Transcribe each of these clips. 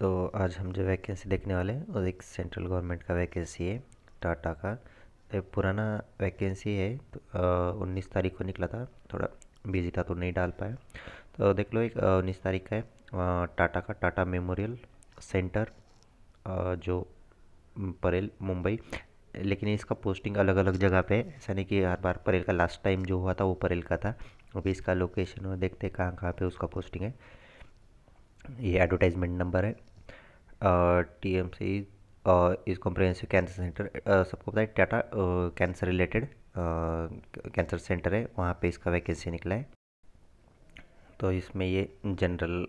तो आज हम जो वैकेंसी देखने वाले हैं वो एक सेंट्रल गवर्नमेंट का वैकेंसी है, टाटा का। ये पुराना वैकेंसी है, तो 19 तारीख को निकला था। थोड़ा बिजी था तो नहीं डाल पाया। तो देख लो, एक 19 तारीख का है। टाटा का टाटा मेमोरियल सेंटर, जो परेल मुंबई। लेकिन इसका पोस्टिंग अलग अलग जगह पे है, ऐसा नहीं कि हर बार परेल का। लास्ट टाइम जो हुआ था वो परेल का था। अभी इसका लोकेशन देखते हैं कहाँ कहाँ पे उसका पोस्टिंग है। ये एडवर्टाइजमेंट नंबर है। TMC is comprehensive cancer centre. सबको पता है Tata cancer related cancer centre है, वहाँ पे इसका वैकेंसी निकला है। तो इसमें ये जनरल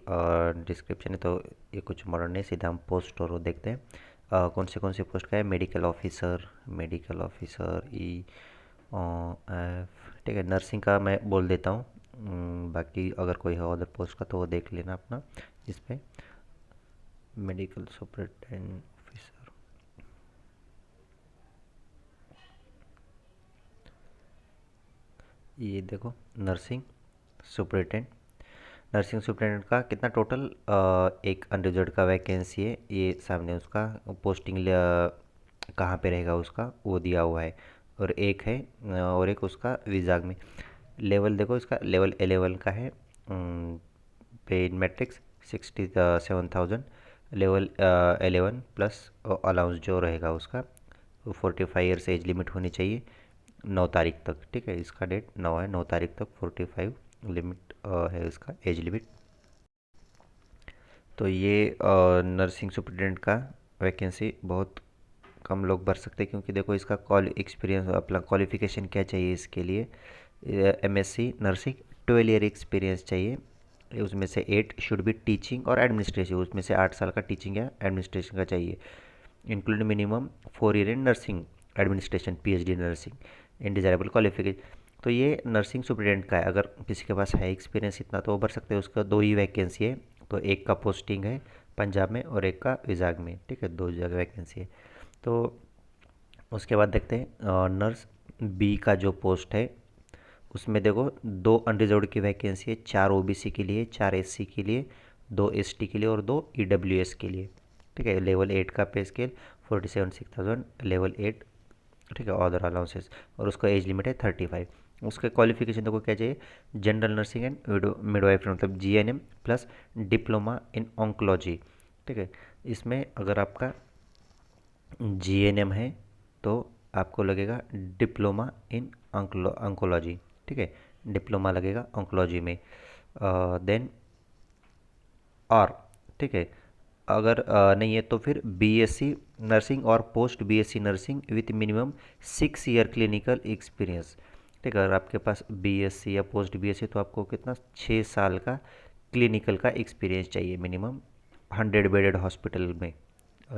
डिस्क्रिप्शन है, तो ये कुछ मॉडर्न है। सीधा हम पोस्ट और वो देखते हैं। कौन से पोस्ट का है। मेडिकल ऑफिसर ई एफ, ठीक है। नर्सिंग का मैं बोल देता हूँ। बाकी अगर कोई है अदर पोस्ट का तो वो देख लेना अपना। इस पे मेडिकल सुपरिटेंडेंट ऑफिसर, ये देखो नर्सिंग सुपरिटेंडेंट। नर्सिंग सुपरिटेंडेंट का कितना टोटल, एक अनरिजर्व का वैकेंसी है। ये सामने उसका पोस्टिंग कहाँ पे रहेगा उसका वो दिया हुआ है। और एक है और एक उसका विजाग में। लेवल देखो, इसका लेवल 11 का है। पे इन मैट्रिक्स 67,000। लेवल 11 प्लस अलाउंस जो रहेगा उसका, 45 ईयर्स एज लिमिट होनी चाहिए 9 तारीख तक। ठीक है, इसका डेट 9 है, 9 तारीख तक 45 लिमिट है इसका एज लिमिट। तो ये नर्सिंग सुपरिटेंडेंट का वैकेंसी बहुत कम लोग भर सकते हैं, क्योंकि देखो इसका एक्सपीरियंस, अपना क्वालिफिकेशन क्या चाहिए इसके लिए। एमएससी नर्सिंग 12 ईयर एक्सपीरियंस चाहिए। उसमें से 8 शुड बी टीचिंग और एडमिनिस्ट्रेशन, उसमें से 8 साल का टीचिंग या एडमिनिस्ट्रेशन का चाहिए। Include minimum 4 year in nursing administration, PhD nursing in desirable qualification. तो ये नर्सिंग सुपरिटेंडेंट का है। अगर किसी के पास है एक्सपीरियंस इतना तो वो भर सकते हैं। उसका 2 ही वैकेंसी है। तो एक का पोस्टिंग है पंजाब में और एक का विजाग में। ठीक है, 2 जगह वैकेंसी है। तो उसके बाद देखते हैं नर्स बी का जो पोस्ट है। उसमें देखो 2 अनरिजर्व्ड की वैकेंसी है, 4 ओबीसी के लिए, 4 एससी के लिए, 2 एसटी के लिए और 2 ईडब्ल्यूएस के लिए। ठीक है, लेवल 8 का पे स्केल 47,600 लेवल 8। ठीक है, अदर अलाउंसेस। और उसका एज लिमिट है 35। उसके क्वालिफिकेशन देखो क्या चाहिए। जनरल नर्सिंग एंड मिडवाइफरी, मतलब GNM plus diploma in oncology. ठीक है, इसमें अगर आपका जीएनएम है तो आपको लगेगा डिप्लोमा इन ऑन्कोलॉजी। ठीक है, डिप्लोमा लगेगा ऑन्कोलॉजी में। देन और, ठीक है, अगर नहीं है तो फिर बीएससी नर्सिंग और post BSc nursing with minimum 6 year clinical experience. ठीक है, अगर आपके पास बीएससी या पोस्ट बीएससी तो आपको कितना 6 साल का क्लिनिकल का एक्सपीरियंस चाहिए मिनिमम। 100 बेडेड हॉस्पिटल में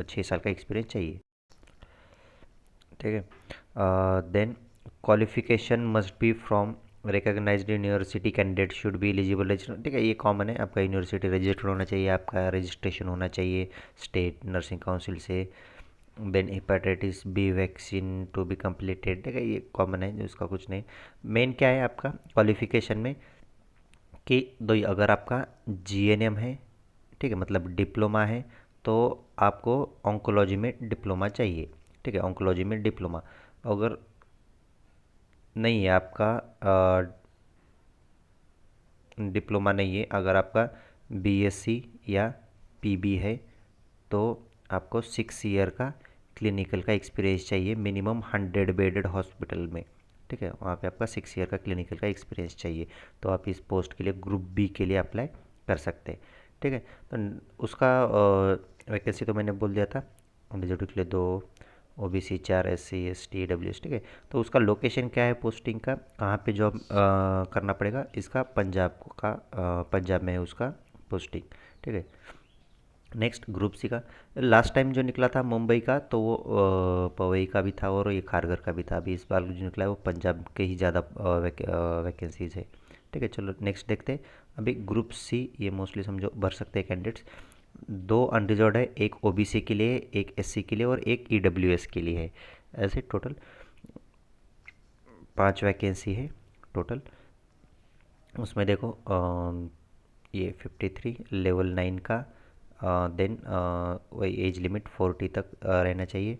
6 साल का एक्सपीरियंस चाहिए। ठीक है, then qualification must be from recognised university, candidate should be eligible register. ठीक है, ये कॉमन है। आपका यूनिवर्सिटी रजिस्टर्ड होना चाहिए, आपका रजिस्ट्रेशन होना चाहिए स्टेट नर्सिंग काउंसिल से। Then hepatitis B vaccine to be completed. ठीक है, ये कॉमन है, जो इसका कुछ नहीं। मेन क्या है आपका क्वालिफिकेशन में कि दो, अगर आपका जीएनएम है, ठीक है, मतलब डिप्लोमा है, तो आपको ऑन्कोलॉजी में डिप्लोमा चाहिए। ठीक है, ऑन्कोलॉजी में डिप्लोमा। अगर नहीं है आपका डिप्लोमा नहीं है, अगर आपका बीएससी या पीबी है, तो आपको 6 ईयर का क्लिनिकल का एक्सपीरियंस चाहिए मिनिमम 100 बेडेड हॉस्पिटल में। ठीक है, वहाँ पे आपका 6 ईयर का क्लिनिकल का एक्सपीरियंस चाहिए। तो आप इस पोस्ट के लिए ग्रुप बी के लिए अप्लाई कर सकते हैं। ठीक है, तो उसका वैकेंसी तो मैंने बोल दिया था। रिजर्व के लिए 2, ओबीसी 4, एससी एसटी ईडब्ल्यूएस। ठीक है, तो उसका लोकेशन क्या है पोस्टिंग का, कहाँ पे जॉब करना पड़ेगा इसका, पंजाब में है उसका पोस्टिंग। ठीक है, नेक्स्ट ग्रुप सी का। लास्ट टाइम जो निकला था मुंबई का, तो वो पवई का भी था और ये खारगर का भी था। अभी इस बार जो निकला है वो पंजाब के ही ज़्यादा वैकेंसीज है। ठीक है, चलो नेक्स्ट देखते हैं। अभी ग्रुप सी, ये मोस्टली समझो भर सकते हैं कैंडिडेट्स। 2 अनरिजर्व्ड है, एक ओबीसी के लिए, एक एससी के लिए और एक ईडब्ल्यूएस के लिए है। ऐसे टोटल 5 वैकेंसी है टोटल। उसमें देखो ये 53 लेवल 9 का देन वही एज लिमिट 40 तक रहना चाहिए।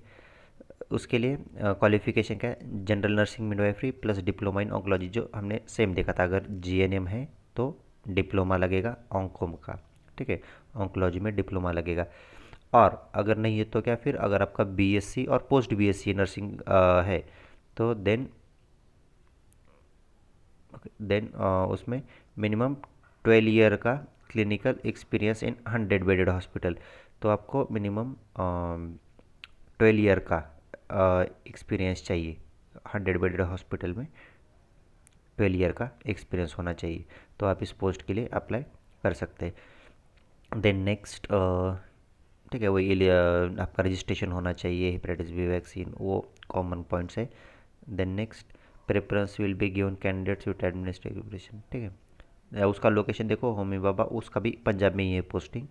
उसके लिए क्वालिफिकेशन क्या है, general nursing midwifery plus diploma in oncology, जो हमने सेम देखा था। अगर जीएनएम है तो डिप्लोमा लगेगा ऑन्कोम का, ठीक है, ऑन्कोलॉजी में डिप्लोमा लगेगा। और अगर नहीं है तो क्या, फिर अगर आपका बीएससी और पोस्ट बीएससी नर्सिंग है तो देन उसमें मिनिमम 12 ईयर का clinical experience in 100 bedded hospital. तो आपको मिनिमम 12 ईयर का एक्सपीरियंस चाहिए 100 बेडेड हॉस्पिटल में, 12 ईयर का एक्सपीरियंस होना चाहिए। तो आप इस पोस्ट के लिए अप्लाई कर सकते हैं। देन नेक्स्ट, ठीक है, वही आपका रजिस्ट्रेशन होना चाहिए, हेपेटाइटिस बी वैक्सीन, वो कॉमन पॉइंट्स है। Then next, preference will be given candidates with administrative preparation, ठीक है। उसका लोकेशन देखो, होमी बाबा, उसका भी पंजाब में ही है पोस्टिंग।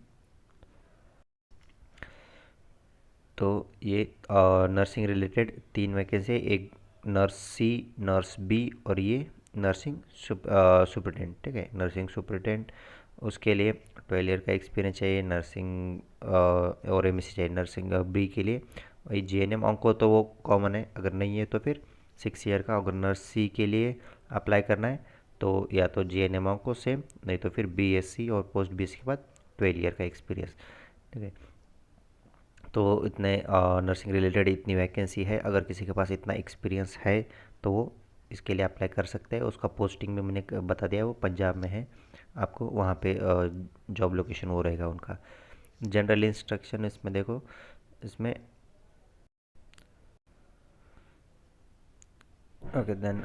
तो ये नर्सिंग रिलेटेड 3 वैकेंसी, एक नर्स सी, नर्स बी, और ये नर्सिंग सुपरिटेंडेंट, ठीक है, नर्सिंग सुपरिटेंडेंट। उसके लिए 12 ईयर का एक्सपीरियंस चाहिए, नर्सिंग और एमएससी चाहिए नर्सिंग बी के लिए। वही जीएनएम ऑन्को तो वो कॉमन है, अगर नहीं है तो फिर 6 ईयर का। अगर नर्स सी के लिए अप्लाई करना है तो या तो जीएनएम ऑन्को सेम, नहीं तो फिर बीएससी और पोस्ट बीएससी के बाद 12 ईयर का एक्सपीरियंस, ठीक है। तो इतने नर्सिंग रिलेटेड इतनी वैकेंसी है, अगर किसी के पास इतना एक्सपीरियंस है तो वो इसके लिए अप्लाई कर सकते हैं। उसका पोस्टिंग में मैंने बता दिया, वो पंजाब में है, आपको वहाँ पे जॉब लोकेशन वो रहेगा उनका। जनरल इंस्ट्रक्शन इसमें देखो, इसमें okay then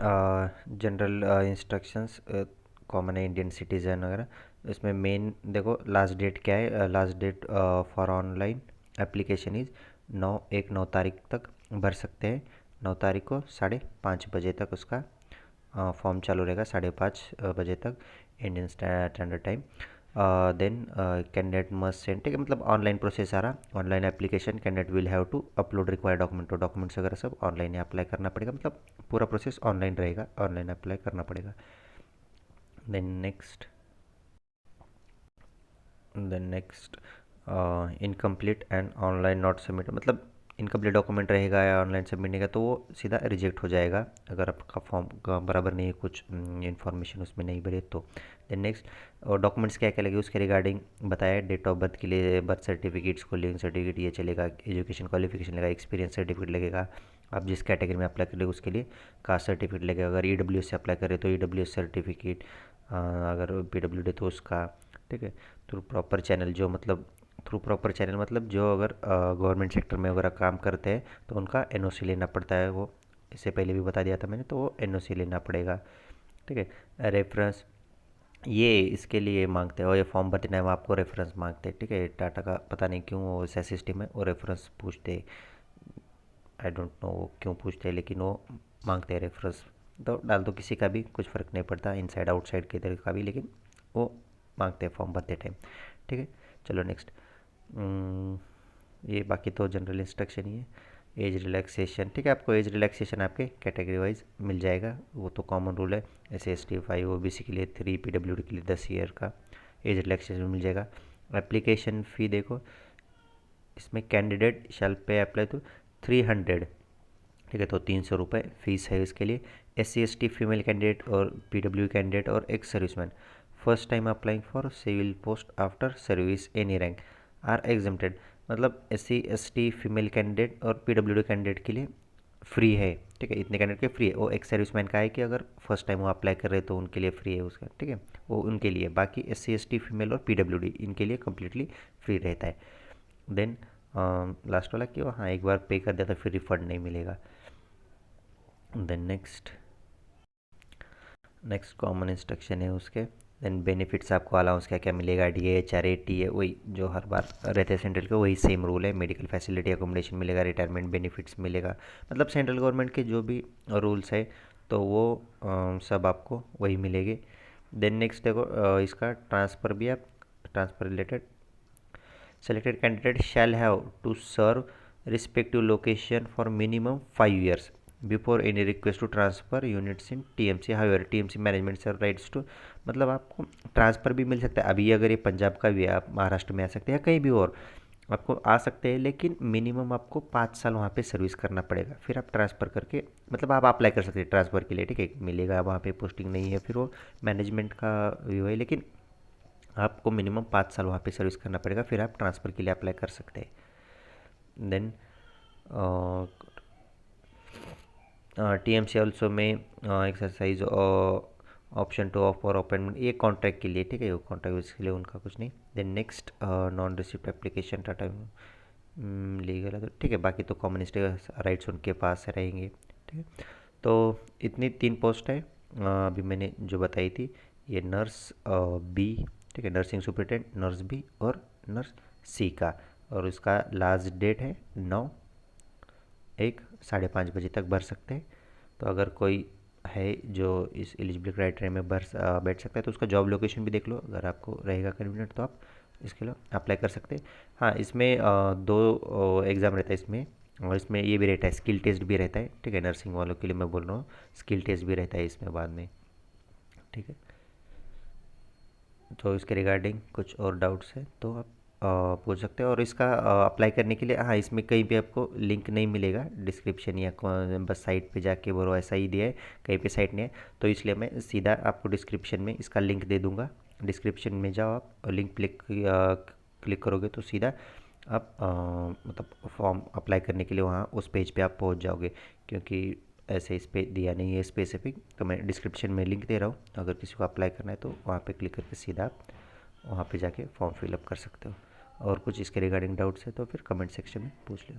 general instructions common है, इंडियन सिटीज़न वगैरह। इसमें मेन देखो लास्ट डेट क्या है, last date for online application is 9 तारीख तक भर सकते हैं। 9 तारीख को 5:30 बजे तक उसका फॉर्म चालू रहेगा, 5:30 बजे तक Indian standard time. Then candidate must send, ठीक है, मतलब ऑनलाइन प्रोसेस आ रहा, online application, candidate will have to upload required document, तो डॉक्यूमेंट्स वगैरह सब ऑनलाइन ही अप्लाई करना पड़ेगा, मतलब पूरा प्रोसेस ऑनलाइन रहेगा, ऑनलाइन अप्लाई करना पड़ेगा। Then next incomplete and online not submit, मतलब इनकम्प्लीट डॉक्यूमेंट रहेगा या ऑनलाइन सबमिट नहीं का तो वो सीधा रिजेक्ट हो जाएगा, अगर आपका फॉर्म का बराबर नहीं है, कुछ इन्फॉर्मेशन उसमें नहीं भरे तो। देन नेक्स्ट, और डॉक्यूमेंट्स क्या क्या लगे उसके रिगार्डिंग बताया। डेट ऑफ बर्थ के लिए बर्थ सर्टिफिकेट, स्कूलिंग सर्टिफिकेट ये चलेगा, एजुकेशन क्वालिफिकेशन लगेगा, एक्सपीरियंस सर्टिफिकेट लगेगा, आप जिस कैटेगरी में अप्लाई करेंगे उसके लिए कास्ट सर्टिफिकेट लगेगा, अगर ईडब्ल्यूएस से अप्लाई करें तो ईडब्ल्यूएस सर्टिफिकेट, अगर पीडब्ल्यूडी तो उसका, ठीक है। थ्रू प्रॉपर चैनल, जो मतलब थ्रू प्रॉपर चैनल मतलब जो अगर गवर्नमेंट सेक्टर में वगैरह काम करते हैं तो उनका एनओसी लेना पड़ता है, वो इससे पहले भी बता दिया था मैंने, तो वो एनओसी लेना पड़ेगा, ठीक है। रेफरेंस, ये इसके लिए मांगते हैं, और ये फॉर्म भरते टाइम आपको रेफरेंस मांगते हैं, ठीक है। टाटा का पता नहीं क्यों वो ऐसा सिस्टम है, वो रेफरेंस पूछते हैं, आई डोंट नो वो क्यों पूछते हैं, लेकिन वो मांगते हैं रेफरेंस। तो डाल दो किसी का भी, कुछ फ़र्क नहीं पड़ता, इनसाइड आउटसाइड के तरह का भी, लेकिन वो मांगते हैं फॉर्म भरते टाइम, ठीक है। चलो नेक्स्ट, ये बाकी तो जनरल इंस्ट्रक्शन ही है। एज रिलैक्सेशन, ठीक है, आपको एज रिलैक्सेशन आपके कैटेगरी वाइज मिल जाएगा, वो तो कॉमन रूल है। SC ST 5 OBC के लिए 3, PWD के लिए 10 ईयर का एज रिलैक्सेशन मिल जाएगा। एप्लीकेशन फ़ी देखो, इसमें कैंडिडेट शैल पे अप्लाई तो 300, ठीक है, तो 300 रुपये फ़ीस है इसके लिए। SC ST फीमेल कैंडिडेट और PW कैंडिडेट और ex serviceman first time applying for civil post after service any rank are exempted, मतलब SC ST फीमेल कैंडिडेट और PWD कैंडिडेट के लिए फ्री है, ठीक है, इतने कैंडिडेट के फ्री है। वो एक्स सर्विसमैन का है कि अगर फर्स्ट टाइम वो अप्लाई कर रहे हैं तो उनके लिए फ्री है उसका, ठीक है, वो उनके लिए। बाकी SC ST फीमेल और PWD इनके लिए कम्प्लीटली फ्री रहता है। देन लास्ट वाला कि हाँ एक बार पे कर दिया तो फिर रिफंड नहीं मिलेगा। देन नेक्स्ट कॉमन इंस्ट्रक्शन है उसके। देन बेनिफिट्स, आपको अलाउंस क्या क्या मिलेगा, DHRA TA, वही जो हर बार रहते हैं सेंट्रल के, वही सेम रूल है। मेडिकल फैसिलिटी, अकोमोडेशन मिलेगा, रिटायरमेंट बेनिफिट्स मिलेगा, मतलब सेंट्रल गवर्नमेंट के जो भी रूल्स है तो वो सब आपको वही मिलेंगे। देन नेक्स्ट देखो, इसका ट्रांसफ़र भी, आप transfer related, selected candidate shall have to serve respective location for minimum 5 years, before any request to transfer units in TMC, however TMC management serve rights to, मतलब आपको ट्रांसफ़र भी मिल सकता है। अभी अगर ये पंजाब का भी है, आप महाराष्ट्र में आ सकते हैं या कहीं भी और आपको आ सकते हैं, लेकिन मिनिमम आपको 5 साल वहाँ पे सर्विस करना पड़ेगा, फिर आप ट्रांसफ़र करके, मतलब आप अप्लाई कर सकते हैं ट्रांसफ़र के लिए, ठीक है, मिलेगा वहाँ पे पोस्टिंग नहीं है, फिर वो मैनेजमेंट का व्यू है, लेकिन आपको मिनिमम 5 साल वहाँ पे सर्विस करना पड़ेगा, फिर आप ट्रांसफ़र के लिए अप्लाई कर सकते हैं। देन टीएमसी ऑल्सो में exercise option two of for appointment, ये कॉन्ट्रैक्ट के लिए, ठीक है, वो कॉन्ट्रैक्ट इसके लिए उनका कुछ नहीं। Then next non receipt application टाटा लीगल है तो ठीक है, बाकी तो कम्युनिस्ट राइट्स उनके पास रहेंगे, ठीक है। तो इतनी 3 पोस्ट है अभी मैंने जो बताई थी, ये नर्स बी, ठीक है, नर्सिंग सुपरिटेंडेंट नर्स बी और नर्स सी का, और इसका लास्ट डेट है 9/1 5:30 तक भर सकते हैं। तो अगर कोई है जो इस एलिजिबल क्राइटेरिया में बैठ सकता है तो उसका जॉब लोकेशन भी देख लो, अगर आपको रहेगा कन्वीनियंट तो आप इसके लिए अप्लाई कर सकते हैं। हाँ, इसमें 2 एग्ज़ाम रहता है इसमें, और इसमें ये भी रहता है, स्किल टेस्ट भी रहता है, ठीक है, नर्सिंग वालों के लिए मैं बोल रहा हूँ, स्किल टेस्ट भी रहता है इसमें बाद में, ठीक है। तो इसके रिगार्डिंग कुछ और डाउट्स है तो आप पूछ सकते हैं। और इसका अप्लाई करने के लिए, हाँ, इसमें कहीं भी आपको लिंक नहीं मिलेगा डिस्क्रिप्शन या बस साइट पे जाके बोलो, ऐसा ही दिया है, कहीं पे साइट नहीं है, तो इसलिए मैं सीधा आपको डिस्क्रिप्शन में इसका लिंक दे दूंगा। डिस्क्रिप्शन में जाओ आप, और लिंक क्लिक करोगे तो सीधा आप मतलब फॉर्म अप्लाई करने के लिए वहाँ उस पेज पे आप पहुँच जाओगे, क्योंकि ऐसे इस पे दिया नहीं है स्पेसिफिक, तो मैं डिस्क्रिप्शन में लिंक दे रहा हूँ, अगर किसी को अप्लाई करना है तो वहाँ पे क्लिक करके सीधा आप वहाँ पे जाके फॉर्म फिलअप कर सकते हो। और कुछ इसके रिगार्डिंग डाउट्स है तो फिर कमेंट सेक्शन में पूछ लो।